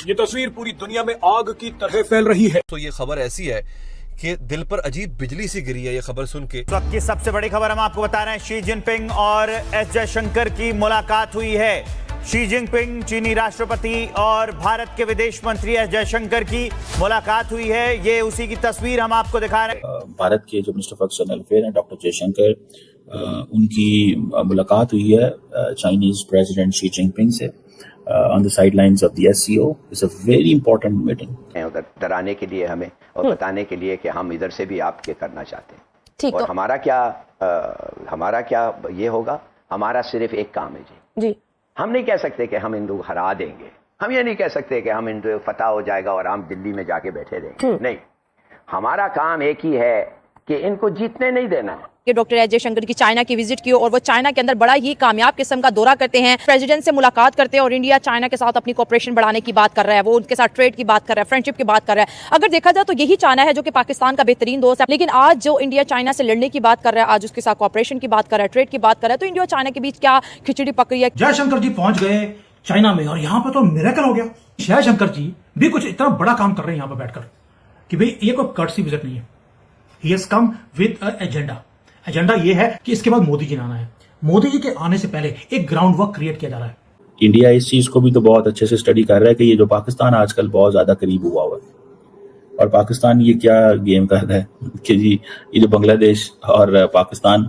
ये तस्वीर पूरी दुनिया में आग की तरह फैल रही है। तो ये खबर ऐसी है कि दिल पर अजीब बिजली सी गिरी है ये खबर सुन के। इस वक्त की सबसे बड़ी खबर हम आपको बता रहे हैं, शी जिनपिंग और एस जयशंकर की मुलाकात हुई है। शी जिनपिंग चीनी राष्ट्रपति और भारत के विदेश मंत्री एस जयशंकर की मुलाकात हुई है। ये उसी की तस्वीर हम आपको दिखा रहे हैं। भारत के जो मिनिस्टर ऑफ एक्सटर्नल अफेयर हैं डॉक्टर जयशंकर, उनकी मुलाकात हुई है चाइनीज प्रेसिडेंट शी जिनपिंग से on the sidelines of the SCO. It's a very important meeting. उधर डराने के लिए हमें और बताने के लिए कि हम इधर से भी आपके करना चाहते हैं। ठीक, और तो हमारा क्या ये होगा, हमारा सिर्फ एक काम है जी। हम नहीं कह सकते कि हम हिंदू हरा देंगे, हम ये नहीं कह सकते कि हम हिंदू फतह हो जाएगा और हम दिल्ली में जाके बैठे रहेंगे। नहीं, हमारा काम एक ही है कि इनको जीतने नहीं देना है। डॉक्टर एस जयशंकर की चाइना की विजिट की और वो चाइना के अंदर बड़ा ही कामयाब किस्म का दौरा करते हैं, प्रेसिडेंट से मुलाकात करते हैं और इंडिया चाइना के साथ अपनी कोऑपरेशन बढ़ाने की बात कर रहा है, वो उनके साथ ट्रेड की बात कर रहा है, फ्रेंडशिप की बात कर रहा है। अगर देखा जाए तो यही चाइना है जो कि पाकिस्तान का बेहतरीन दोस्त है, लेकिन आज जो इंडिया चाइना से लड़ने की बात कर रहा है, आज उसके साथ कोऑपरेशन की बात कर रहा है, ट्रेड की बात कर रहा है, तो इंडिया और चाइना के बीच क्या खिचड़ी पक रही है। जयशंकर जी पहुंच गए चाइना में और यहाँ पर तो मिरेकल हो गया। जयशंकर जी भी कुछ इतना बड़ा काम कर रहे हैं यहाँ पर बैठकर कि भाई ये कोई कर्टसी विजिट नहीं है। He has come with agenda. Agenda ये है कि इसके बाद मोदी जी ने आना है। मोदी जी के आने से पहले एक ग्राउंड वर्क क्रिएट किया जा रहा है। इंडिया इस चीज को भी तो बहुत अच्छे से स्टडी कर रहा है कि ये जो पाकिस्तान आजकल बहुत ज्यादा करीब हुआ है, और पाकिस्तान ये क्या गेम कर रहा है कि जी ये जो बांग्लादेश और पाकिस्तान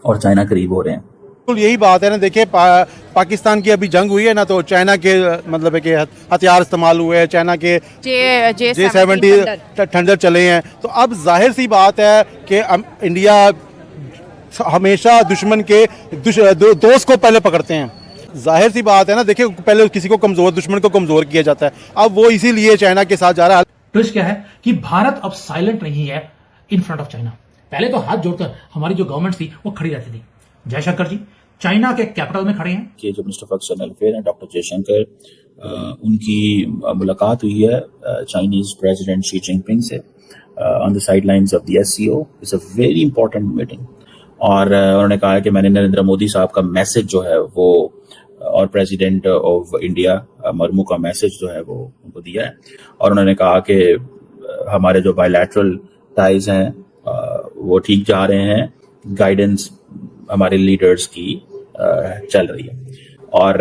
और चाइना करीब हो रहे हैं। बिल्कुल यही बात है ना। देखिए पाकिस्तान की अभी जंग हुई है ना, तो चाइना के मतलब है कि हथियार इस्तेमाल हुए हैं, चाइना के J-70 थंडर चले हैं। तो अब जाहिर सी बात है कि इंडिया हमेशा दुश्मन के दोस्त को पहले पकड़ते हैं। जाहिर सी बात है ना। देखिए पहले किसी को कमजोर, दुश्मन को कमजोर किया जाता है, अब वो इसीलिए चाइना के साथ जा रहा है। ट्विस्ट क्या है कि भारत अब साइलेंट नहीं है इन फ्रंट ऑफ चाइना। पहले तो हाथ जोड़कर हमारी जो गवर्नमेंट थी वो खड़ी रहती थी। जयशंकर जी चाइना के कैपिटल में खड़े हैं। कि जो मिनिस्टर ऑफ एक्सटर्नल अफेयर हैं डॉक्टर जयशंकर, उनकी मुलाकात हुई है चाइनीज प्रेसिडेंट शी जिनपिंग से on the sidelines of the SCO. It's a very important meeting. और उन्होंने कहा कि मैंने नरेंद्र मोदी साहब का मैसेज जो है वो और प्रेसिडेंट ऑफ इंडिया मर्मू का मैसेज जो है वो उनको दिया है। और उन्होंने कहा कि हमारे जो बायलैटरल टाइज हैं वो ठीक जा रहे हैं, गाइडेंस हमारे लीडर्स की चल रही है, और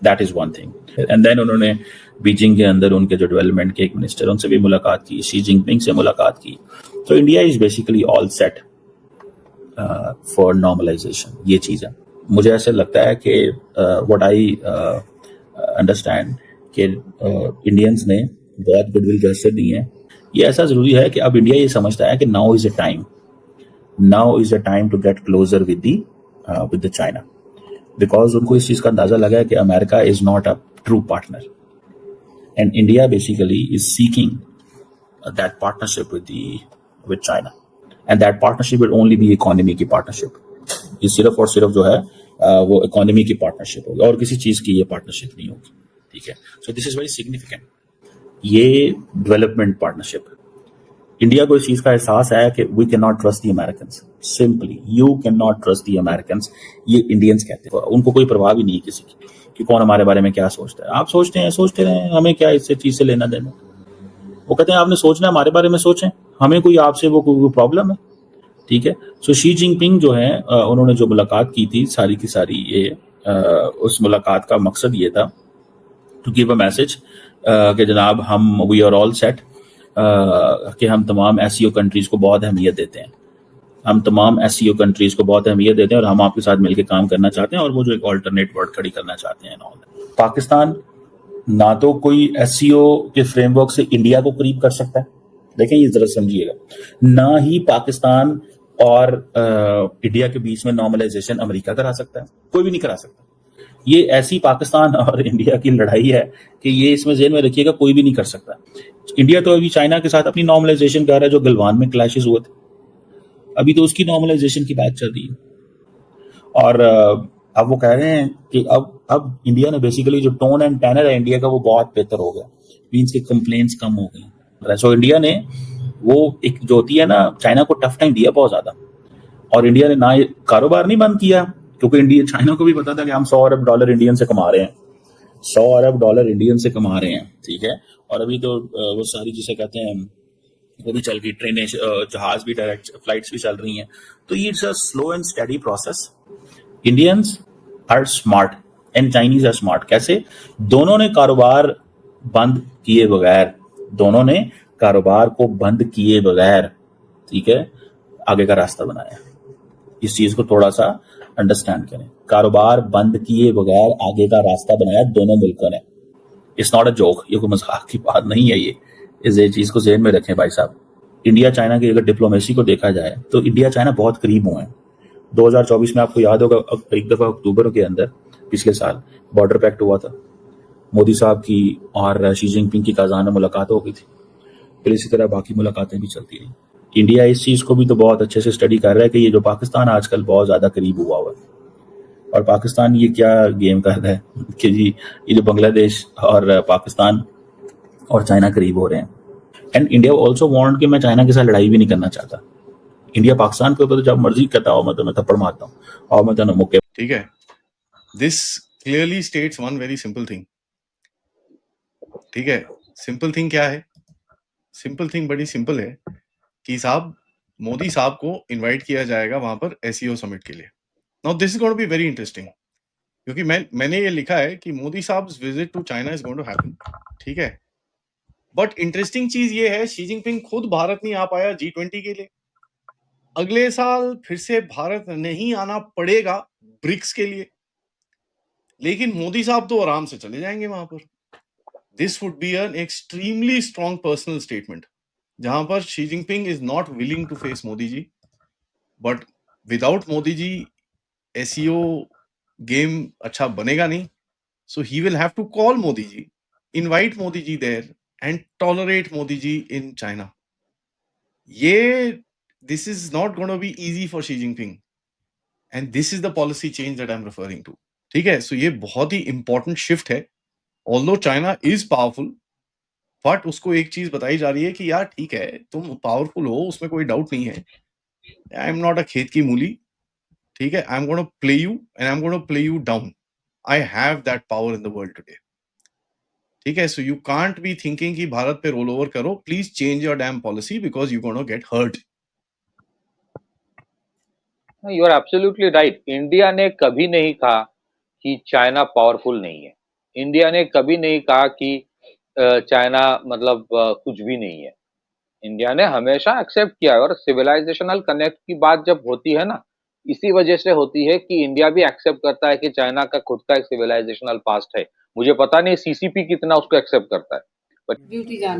that is one thing. And then उन्होंने बीजिंग के अंदर उनके जो डेवलपमेंट के एक मिनिस्टर उनसे भी मुलाकात की, शी जिनपिंग से मुलाकात की। तो India is basically all set for normalisation. ये चीज है, मुझे ऐसे लगता है कि व्हाट आई अंडरस्टैंड कि इंडियंस ने बहुत गुडविल जेस्चर दी है। ये ऐसा जरूरी है कि अब इंडिया ये समझता है कि now is a time to get closer with the China, because उनको इस चीज का अंदाजा लगा है कि America is not a true partner and India basically is seeking that partnership with China, and that partnership will only be economy की partnership. ये सिर्फ और सिर्फ जो है वो इकोनॉमी की पार्टनरशिप होगी और किसी चीज की ये पार्टनरशिप नहीं होगी। ठीक है, so this is very significant. ये डेवलपमेंट पार्टनरशिप, इंडिया को इस चीज का एहसास है कि we can not trust the Americans, simply you can not trust the Americans. ये इंडियंस कहते हैं, उनको कोई परवाह भी नहीं है किसी की कि कौन हमारे बारे में क्या सोचता है। आप सोचते रहे, हमें क्या इससे चीज से लेना देना। वो कहते हैं आपने सोचना है, हमारे बारे में सोचें, हमें कोई आपसे वो कोई प्रॉब्लम है। ठीक है, सो शी जिनपिंग जो है उन्होंने जो मुलाकात की थी सारी की सारी ये उस मुलाकात का मकसद ये था टू गिव अ मैसेज कि जनाब हम वी आर ऑल सेट, कि हम तमाम SCO कंट्रीज को बहुत अहमियत देते हैं, और हम आपके साथ मिलकर काम करना चाहते हैं, और वो जो एक ऑल्टरनेट वर्ड खड़ी करना चाहते हैं। पाकिस्तान ना तो कोई SCO के फ्रेमवर्क से इंडिया को करीब कर सकता है, देखें ये जरा समझिएगा, ना ही पाकिस्तान और इंडिया के बीच में नॉर्मलाइजेशन अमेरिका करा सकता है, कोई भी नहीं करा सकता। ये ऐसी पाकिस्तान और इंडिया की लड़ाई है कि ये इसमें ज़हन में रखिएगा, कोई भी नहीं कर सकता। इंडिया तो अभी चाइना के साथ अपनी नॉर्मलाइजेशन कर रहा है, जो गलवान में क्लैशेस हुए थे, अभी तो उसकी नॉर्मलाइजेशन की बात चल रही है। और अब वो कह रहे हैं कि अब इंडिया ने बेसिकली जो टोन एंड टेनर है इंडिया का वो बहुत बेहतर हो गया, मींस के कंप्लेंट्स कम हो गई। सो इंडिया ने वो एक जो होती है ना, चाइना को टफ टाइम दिया बहुत ज्यादा, और इंडिया ने ना कारोबार नहीं बंद किया, क्योंकि इंडिया चाइना को भी पता था कि हम $100 अरब इंडियन से कमा रहे हैं, $100 अरब इंडियन से कमा रहे हैं, ठीक है। और अभी तो वो सारी जिसे कहते हैं वो भी चल रही, ट्रेनें, जहाज भी, डायरेक्ट फ्लाइट्स भी चल रही हैं। तो ये it's a slow and steady process. Indians are smart and Chinese are smart. कैसे? दोनों ने कारोबार बंद किए बगैर, दोनों ने कारोबार को बंद किए बगैर, ठीक है, आगे का रास्ता बनाया। इस चीज को थोड़ा सा अंडरस्टैंड करें। कारोबार बंद किए बगैर आगे का रास्ता बनाया दोनों मुल्कों ने। इट्स नॉट अ जोक, ये कोई मजाक की बात नहीं है। ये इस चीज को ज़हन में रखें भाई साहब। इंडिया चाइना की अगर डिप्लोमेसी को देखा जाए तो इंडिया चाइना बहुत करीब हुए हैं। 2024 में आपको याद होगा एक दफा अक्टूबर के अंदर पिछले साल बॉर्डर पैक्ट हुआ था। मोदी साहब की और शी जिनपिंग की काजान में मुलाकात हो गई थी। फिर इसी तरह बाकी मुलाकातें भी चलती रही। इंडिया इस चीज को भी तो बहुत अच्छे से स्टडी कर रहा है कि ये जो पाकिस्तान आजकल बहुत ज्यादा करीब हुआ है, और पाकिस्तान ये क्या गेम कर रहा है कि जी ये जो बांग्लादेश और पाकिस्तान और चाइना करीब हो रहे हैं। एंड इंडिया ऑल्सो वांट कि मैं चाइना के साथ लड़ाई भी नहीं करना चाहता। इंडिया पाकिस्तान के ऊपर तो जब मर्जी कहता हो मैं थप्पड़ मारता हूँ और मैं तो मुक्के। ठीक है, this clearly states one very simple thing. ठीक है, सिंपल थिंग क्या है? सिंपल थिंग बड़ी सिंपल है कि साहब मोदी साहब को इनवाइट किया जाएगा वहां पर एससीओ समिट के लिए। Now this is going to be very interesting, क्योंकि मैंने ये लिखा है कि मोदी साहब visit to China is going to happen. ठीक है, बट इंटरेस्टिंग चीज ये है शी जिनपिंग खुद भारत नहीं आ पाया G20 के लिए। अगले साल फिर से भारत नहीं आना पड़ेगा ब्रिक्स के लिए, लेकिन मोदी साहब तो आराम से चले जाएंगे वहां पर। This would be an extremely strong personal statement, जहां पर Xi Jinping is not willing to face Modi ji, but without Modi ji SCO game अच्छा बनेगा नहीं। So he will have to call Modi ji, invite Modi ji there and tolerate Modi ji in China. ये this is not going to be easy for Xi Jinping, and this is the policy change that I'm referring to. ठीक है, so ये बहुत ही important shift है। Although China is powerful, but उसको एक चीज बताई जा रही है कि यार ठीक है तुम powerful हो, उसमें कोई doubt नहीं है। I'm not a खेत की मूली, ठीक है। I'm going to play you and I'm going to play you down. I have that power in the world today. ठीक है, so you can't be thinking कि भारत पे roll over करो, please change your damn policy because you're going to get hurt. You are absolutely right. India ने कभी नहीं कहा कि चाइना पावरफुल नहीं है। इंडिया ने कभी नहीं कहा कि चाइना मतलब कुछ भी नहीं है। इंडिया ने हमेशा एक्सेप्ट किया है। और सिविलाइजेशनल कनेक्ट की बात जब होती है ना, इसी वजह से होती है कि इंडिया भी एक्सेप्ट करता है कि चाइना का खुद का एक सिविलाइजेशनल पास्ट है। मुझे पता नहीं सीसीपी कितना उसको एक्सेप्ट करता है।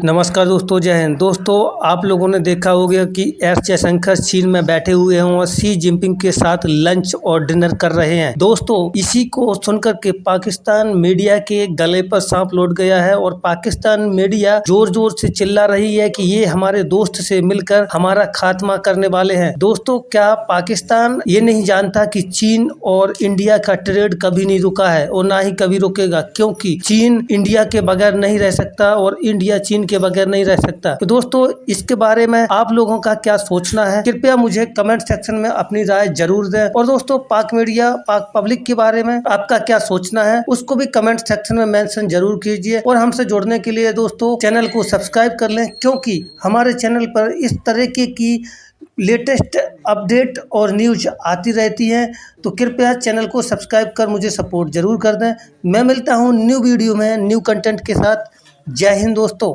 नमस्कार दोस्तों, जय हिंद। दोस्तों आप लोगों ने देखा होगा कि एस जयशंकर चीन में बैठे हुए हैं और शी जिनपिंग के साथ लंच और डिनर कर रहे हैं। दोस्तों इसी को सुनकर के पाकिस्तान मीडिया के गले पर सांप लौट गया है और पाकिस्तान मीडिया जोर जोर से चिल्ला रही है कि ये हमारे दोस्त से मिलकर हमारा खात्मा करने वाले हैं। दोस्तों क्या पाकिस्तान ये नहीं जानता कि चीन और इंडिया का ट्रेड कभी नहीं रुका है और ना ही कभी रुकेगा, क्योंकि चीन इंडिया के बगैर नहीं रह सकता और इंडिया चीन के बगैर नहीं रह सकता। तो दोस्तों इसके बारे में आप लोगों का क्या सोचना है, कृपया मुझे कमेंट सेक्शन में अपनी राय जरूर दें। और दोस्तों पाक मीडिया, पाक पब्लिक के बारे में आपका क्या सोचना है उसको भी कमेंट सेक्शन में मेंशन जरूर कीजिए। और हमसे जुड़ने के लिए दोस्तों चैनल को सब्सक्राइब कर लें, क्योंकि हमारे चैनल पर इस तरह की लेटेस्ट अपडेट और न्यूज आती रहती है। तो कृपया चैनल को सब्सक्राइब कर मुझे सपोर्ट जरूर कर दें। मैं मिलता हूं न्यू वीडियो में न्यू कंटेंट के साथ। जय हिंद दोस्तों।